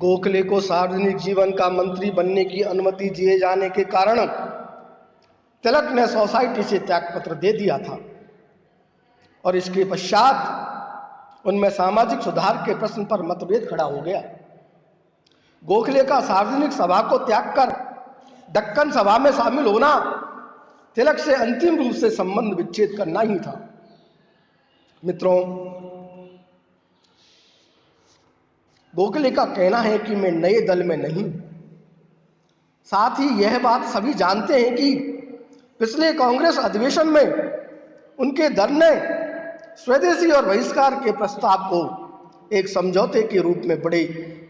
गोखले को सार्वजनिक जीवन का मंत्री बनने की अनुमति दिए जाने के कारण तिलक ने सोसाइटी से त्यागपत्र दे दिया था और इसके पश्चात उनमें सामाजिक सुधार के प्रश्न पर मतभेद खड़ा हो गया। गोखले का सार्वजनिक सभा को त्याग कर दक्कन सभा में शामिल होना तिलक से अंतिम रूप से संबंध विच्छेद करना ही था। मित्रों, गोखले का कहना है कि मैं नए दल में नहीं। साथ ही यह बात सभी जानते हैं कि पिछले कांग्रेस अधिवेशन में उनके दल ने स्वदेशी और बहिष्कार के प्रस्ताव को एक समझौते के रूप में बड़े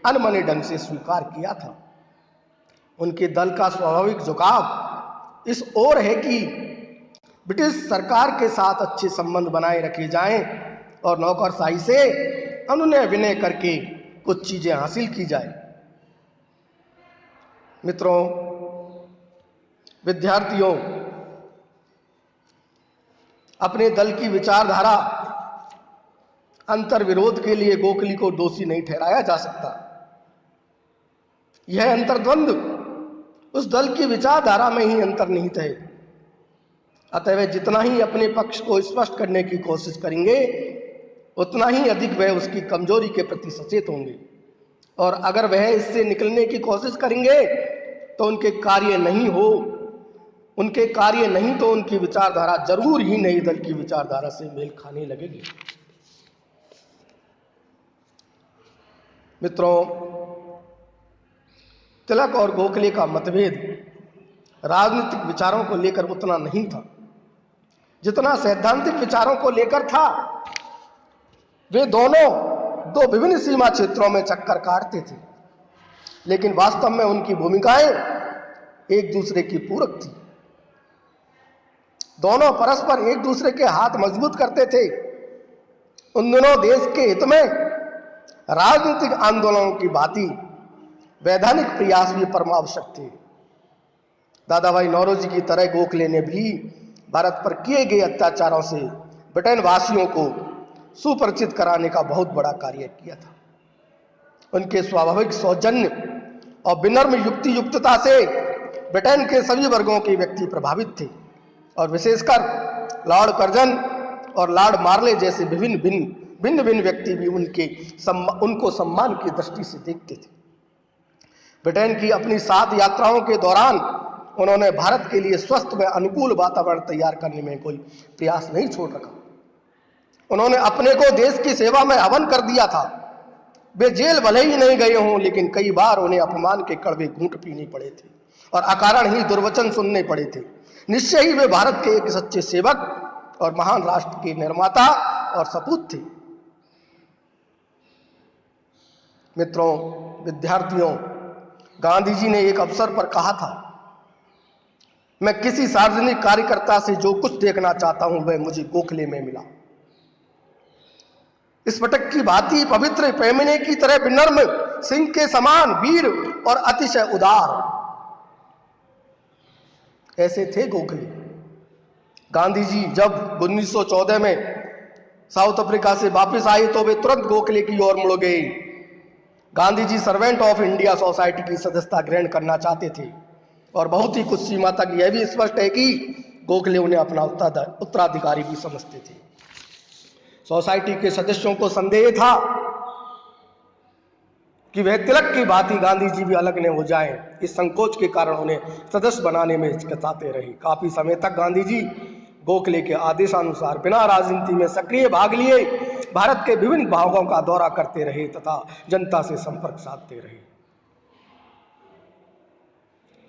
अनमने ढंग से स्वीकार किया था। उनके दल का स्वाभाविक झुकाव इस ओर है कि ब्रिटिश सरकार के साथ अच्छे संबंध बनाए रखे जाएं और नौकरशाही से अनुनय विनय करके कुछ चीजें हासिल की जाए। मित्रों, विद्यार्थियों, अपने दल की विचारधारा अंतर विरोध के लिए गोखले को दोषी नहीं ठहराया जा सकता। यह अंतर्द्वंद उस दल की विचारधारा में ही अंतर्निहित है। अतः वे जितना ही अपने पक्ष को स्पष्ट करने की कोशिश करेंगे उतना ही अधिक वह उसकी कमजोरी के प्रति सचेत होंगे, और अगर वह इससे निकलने की कोशिश करेंगे तो उनके कार्य नहीं तो उनकी विचारधारा जरूर ही नई दल की विचारधारा से मेल खाने लगेगी। मित्रों, तिलक और गोखले का मतभेद राजनीतिक विचारों को लेकर उतना नहीं था जितना सैद्धांतिक विचारों को लेकर था। वे दोनों दो विभिन्न सीमा क्षेत्रों में चक्कर काटते थे, लेकिन वास्तव में उनकी भूमिकाएं एक दूसरे की पूरक थी। दोनों परस्पर एक दूसरे के हाथ मजबूत करते थे। उन दिनों देश के हित में राजनीतिक आंदोलनों की भांति वैधानिक प्रयास भी परमावश्यक थे। दादा भाई नौरोजी की तरह गोखले ने भी भारत पर किए गए अत्याचारों से ब्रिटेन वासियों को सुपरिचित कराने का बहुत बड़ा कार्य किया था। उनके स्वाभाविक सौजन्य और विनम्र युक्तियुक्तता से ब्रिटेन के सभी वर्गों के व्यक्ति प्रभावित थे, और विशेषकर लॉर्ड कर्जन और लॉर्ड मार्ले जैसे भिन्न व्यक्ति भी उनको सम्मान की दृष्टि से देखते थे। ब्रिटेन की अपनी 7 यात्राओं के दौरान उन्होंने भारत के लिए स्वस्थ व अनुकूल वातावरण तैयार करने में कोई प्रयास नहीं छोड़ रखा। उन्होंने अपने को देश की सेवा में हवन कर दिया था। वे जेल भले ही नहीं गए हों, लेकिन कई बार उन्हें अपमान के कड़वे घूंट पीने पड़े थे और अकारण ही दुर्वचन सुनने पड़े थे। निश्चय ही वे भारत के एक सच्चे सेवक और महान राष्ट्र के निर्माता और सपूत थे। मित्रों, विद्यार्थियों, गांधी जी ने एक अवसर पर कहा था, मैं किसी सार्वजनिक कार्यकर्ता से जो कुछ देखना चाहता हूं वह मुझे गोखले में मिला। स्फटिक की भांति पवित्र पैमाने की तरह विनम्र, सिंह के समान वीर और अतिशय उदार, ऐसे थे गोखले। गांधी जी जब 1914 में साउथ अफ्रीका से वापस आए तो वे तुरंत गोखले की ओर मुड़ गए। Gandhi ji servant of India society की सदस्यता ग्रहण करना चाहते थे, और बहुत ही कुछ सीमा तक यह भी स्पष्ट है कि गोखले उन्हें अपना उत्तराधिकारी भी समझते थे। सोसाइटी के सदस्यों को संदेह था कि वह तिलक की भांति गांधी जी भी अलग न हो जाएं। इस संकोच के कारण उन्हें सदस्य बनाने में हिचकिचाते रहे। काफी समय तक गांधी जी गोखले के आदेशानुसार बिना राजनीति में सक्रिय भाग लिए भारत के विभिन्न भागों का दौरा करते रहे तथा जनता से संपर्क साधते रहे।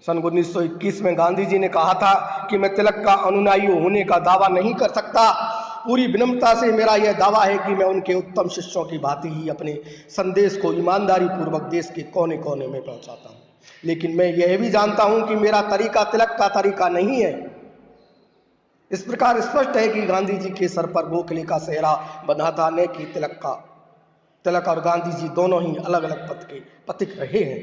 सन 1921 में गांधी जी ने कहा था कि मैं तिलक का अनुयायी होने का दावा नहीं कर सकता। पूरी विनम्रता से मेरा यह दावा है कि मैं उनके उत्तम शिष्यों की भांति ही अपने संदेश को ईमानदारी पूर्वक देश के कोने कोने में पहुंचाता हूं, लेकिन मैं यह भी जानता हूं कि मेरा तरीका तिलक का तरीका नहीं है। इस प्रकार स्पष्ट है कि गांधी जी के सर पर गोखले का सेहरा बंधा था, न कि तिलक का। तिलक और गांधी जी दोनों ही अलग अलग पथ के पथिक रहे हैं।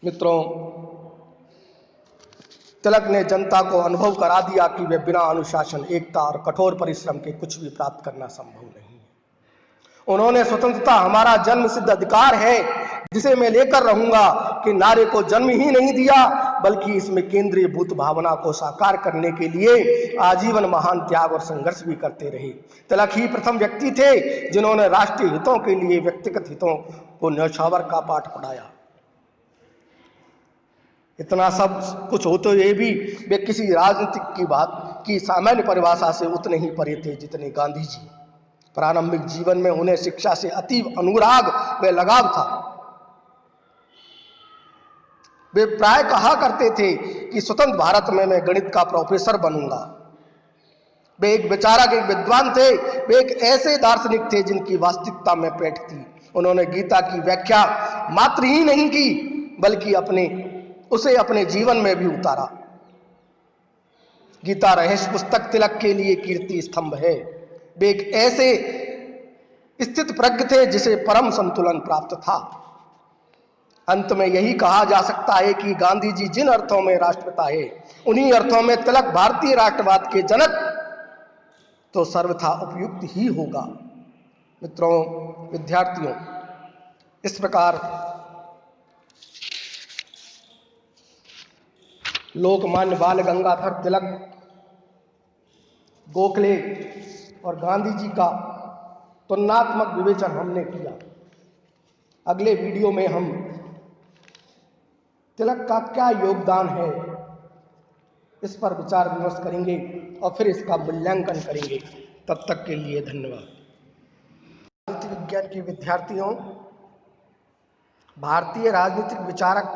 मित्रों, तिलक ने जनता को अनुभव करा दिया कि वे बिना अनुशासन, एकता और कठोर परिश्रम के कुछ भी प्राप्त करना संभव नहीं है। उन्होंने स्वतंत्रता हमारा जन्म सिद्ध अधिकार है जिसे मैं लेकर रहूंगा कि नारे को जन्म ही नहीं दिया बल्कि इसमें केंद्रीय भूत भावना को साकार करने के लिए आजीवन महान त्याग और संघर्ष भी करते रहे। तिलक ही प्रथम व्यक्ति थे जिन्होंने राष्ट्रीय हितों के लिए व्यक्तिगत हितों को न्यौछावर का पाठ पढ़ाया। इतना सब कुछ होते हुए भी वे किसी राजनीतिक की बात की सामान्य परिभाषा से उतने ही परे थे जितने गांधी जी। प्रारंभिक जीवन में उन्हें शिक्षा से अतीव अनुराग व लगाव था। वे प्राय कहा करते थे कि स्वतंत्र भारत में मैं गणित का प्रोफेसर बनूंगा। वे एक विचारक, एक विद्वान थे। वे एक ऐसे दार्शनिक थे जिनकी वास्तविकता में पैठ थी। उन्होंने गीता की व्याख्या मात्र ही नहीं की बल्कि उसे अपने जीवन में भी उतारा। गीता रहस्य पुस्तक तिलक के लिए कीर्ति स्तंभ है। वे एक ऐसे स्थित प्रज्ञ थे जिसे परम संतुलन प्राप्त था। अंत में यही कहा जा सकता है कि गांधी जी जिन अर्थों में राष्ट्रपिता है उन्हीं अर्थों में तिलक भारतीय राष्ट्रवाद के जनक तो सर्वथा उपयुक्त ही होगा। मित्रों, विद्यार्थियों, इस प्रकार लोकमान्य बाल गंगाधर तिलक, गोखले और गांधी जी का तुलनात्मक विवेचन हमने किया। अगले वीडियो में हम तिलक का क्या योगदान है इस पर विचार विमर्श करेंगे और फिर इसका मूल्यांकन करेंगे। तब तक के लिए धन्यवाद। राजनीति विज्ञान के विद्यार्थियों, भारतीय राजनीतिक विचारक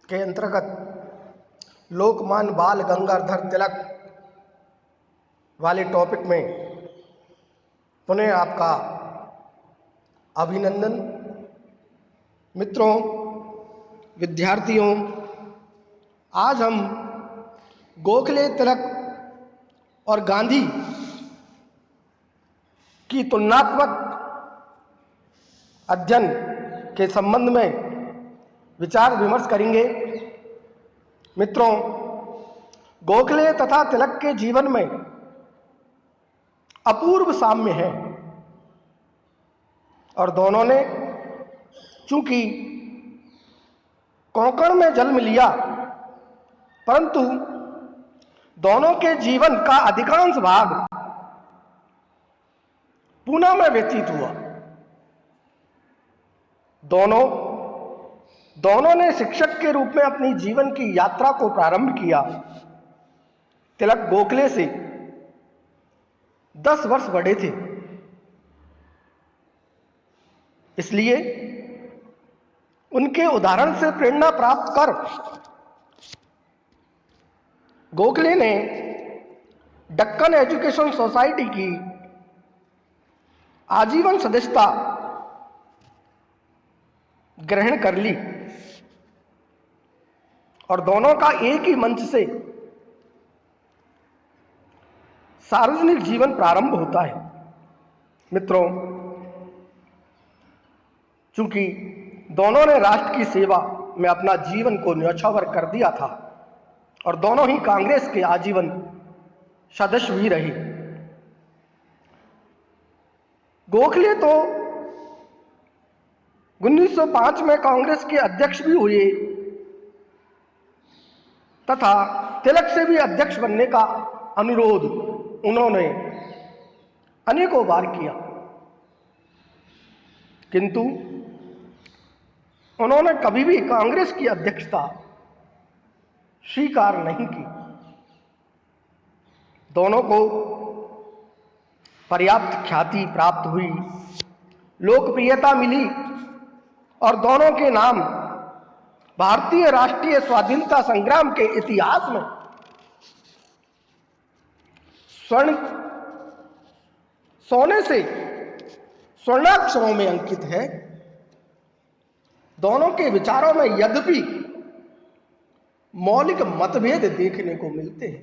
के अंतर्गत लोकमान्य बाल गंगाधर तिलक वाले टॉपिक में पुनः आपका अभिनंदन। मित्रों, विद्यार्थियों, आज हम गोखले, तिलक और गांधी की तुलनात्मक अध्ययन के संबंध में विचार विमर्श करेंगे। मित्रों, गोखले तथा तिलक के जीवन में अपूर्व साम्य है और दोनों ने चूंकि कोंकण में जन्म लिया परंतु दोनों के जीवन का अधिकांश भाग पूना में व्यतीत हुआ। दोनों ने शिक्षक के रूप में अपनी जीवन की यात्रा को प्रारंभ किया। तिलक गोखले से 10 वर्ष बड़े थे, इसलिए उनके उदाहरण से प्रेरणा प्राप्त कर गोखले ने दक्कन एजुकेशन सोसाइटी की आजीवन सदस्यता ग्रहण कर ली और दोनों का एक ही मंच से सार्वजनिक जीवन प्रारंभ होता है। मित्रों, चूंकि दोनों ने राष्ट्र की सेवा में अपना जीवन को न्यौछावर कर दिया था और दोनों ही कांग्रेस के आजीवन सदस्य भी रहे। गोखले तो 1905 में कांग्रेस के अध्यक्ष भी हुए तथा तिलक से भी अध्यक्ष बनने का अनुरोध उन्होंने अनेकों बार किया, किंतु उन्होंने कभी भी कांग्रेस की अध्यक्षता स्वीकार नहीं की। दोनों को पर्याप्त ख्याति प्राप्त हुई, लोकप्रियता मिली और दोनों के नाम भारतीय राष्ट्रीय स्वाधीनता संग्राम के इतिहास में सोने से स्वर्णाक्षरों में अंकित है। दोनों के विचारों में यद्यपि मौलिक मतभेद देखने को मिलते हैं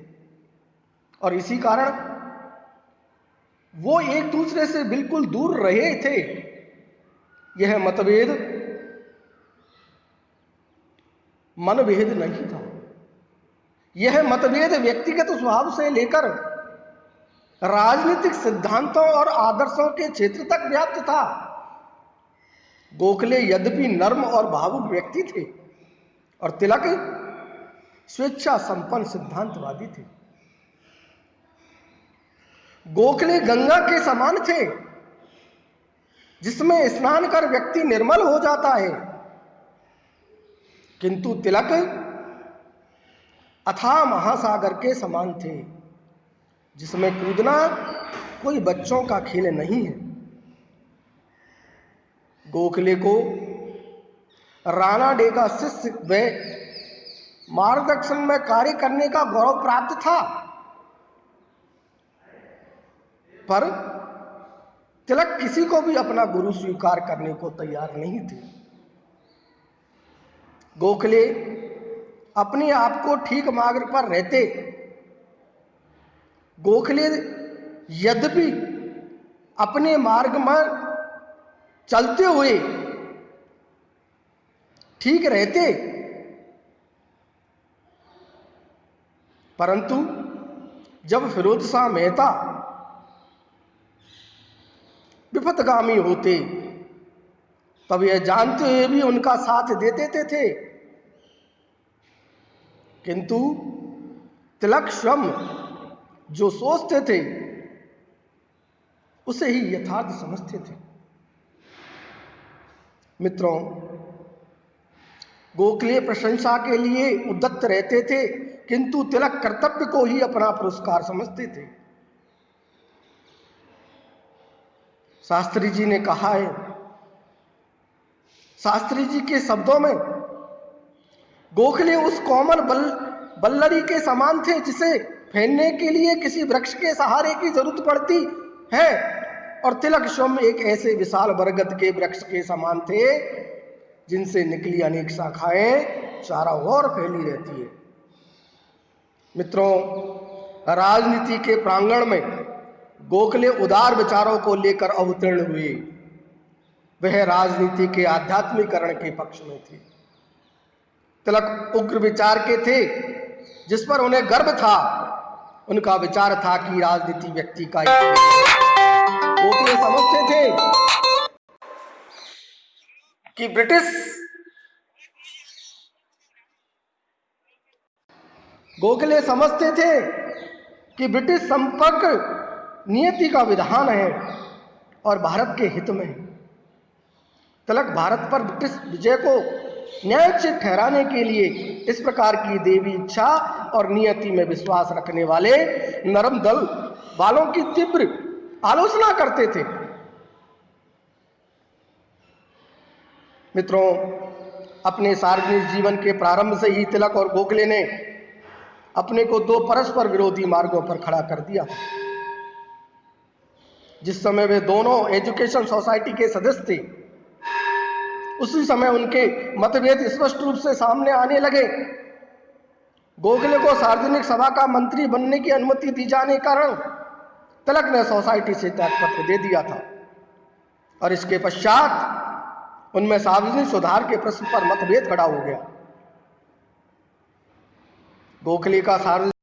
और इसी कारण वो एक दूसरे से बिल्कुल दूर रहे थे। यह मतभेद मनभेद नहीं था। यह मतभेद व्यक्तिगत स्वभाव से लेकर राजनीतिक सिद्धांतों और आदर्शों के क्षेत्र तक व्याप्त था। गोखले यद्यपि नर्म और भावुक व्यक्ति थे और तिलक स्वेच्छा संपन्न सिद्धांतवादी थे। गोखले गंगा के समान थे जिसमें स्नान कर व्यक्ति निर्मल हो जाता है, किंतु तिलक अथाह महासागर के समान थे जिसमें कूदना कोई बच्चों का खेल नहीं है। गोखले को राणा डे का शिष्य व मार्गदर्शन में कार्य करने का गौरव प्राप्त था, पर तिलक किसी को भी अपना गुरु स्वीकार करने को तैयार नहीं थे। गोखले अपने आप को ठीक मार्ग पर रहते। गोखले यद्यपि अपने मार्ग में चलते हुए ठीक रहते, परंतु जब फिरोज शाह मेहता विपथगामी होते तब यह जानते हुए भी उनका साथ देते थे, किंतु तिलक स्वयं जो सोचते थे उसे ही यथार्थ समझते थे। मित्रों, गोखले प्रशंसा के लिए उद्यत रहते थे, किंतु तिलक कर्तव्य को ही अपना पुरस्कार समझते थे। शास्त्री जी ने कहा है, शास्त्री जी के शब्दों में, गोखले उस कोमल बल्लरी के समान थे जिसे फेरने के लिए किसी वृक्ष के सहारे की जरूरत पड़ती है, और तिलक स्वयं एक ऐसे विशाल बरगद के वृक्ष के समान थे जिनसे निकली अनेक शाखाएं चारों ओर फैली रहती है। मित्रों, राजनीति के प्रांगण में गोखले उदार विचारों को लेकर अवतीर्ण हुए। वह राजनीति के आध्यात्मिकरण के पक्ष में थे। तिलक उग्र विचार के थे जिस पर उन्हें गर्व था। उनका विचार था कि राजनीति व्यक्ति का गोखले समझते थे कि ब्रिटिश संपर्क नियति का विधान है और भारत के हित में। तिलक भारत पर ब्रिटिश विजय को न्यायोचित ठहराने के लिए इस प्रकार की देवी इच्छा और नियति में विश्वास रखने वाले नरम दल वालों की तीव्र आलोचना करते थे। मित्रों, अपने सार्वजनिक जीवन के प्रारंभ से ही तिलक और गोखले ने अपने को दो परस्पर विरोधी मार्गों पर खड़ा कर दिया। जिस समय वे दोनों एजुकेशन सोसाइटी के सदस्य थे, उसी समय उनके मतभेद स्पष्ट रूप से सामने आने लगे। गोखले को सार्वजनिक सभा का मंत्री बनने की अनुमति दी जाने कारण तिलक ने सोसाइटी से त्यागपत्र दे दिया था, और इसके पश्चात उनमें सार्वजनिक सुधार के प्रश्न पर मतभेद खड़ा हो गया। गोखले का सार्वजनिक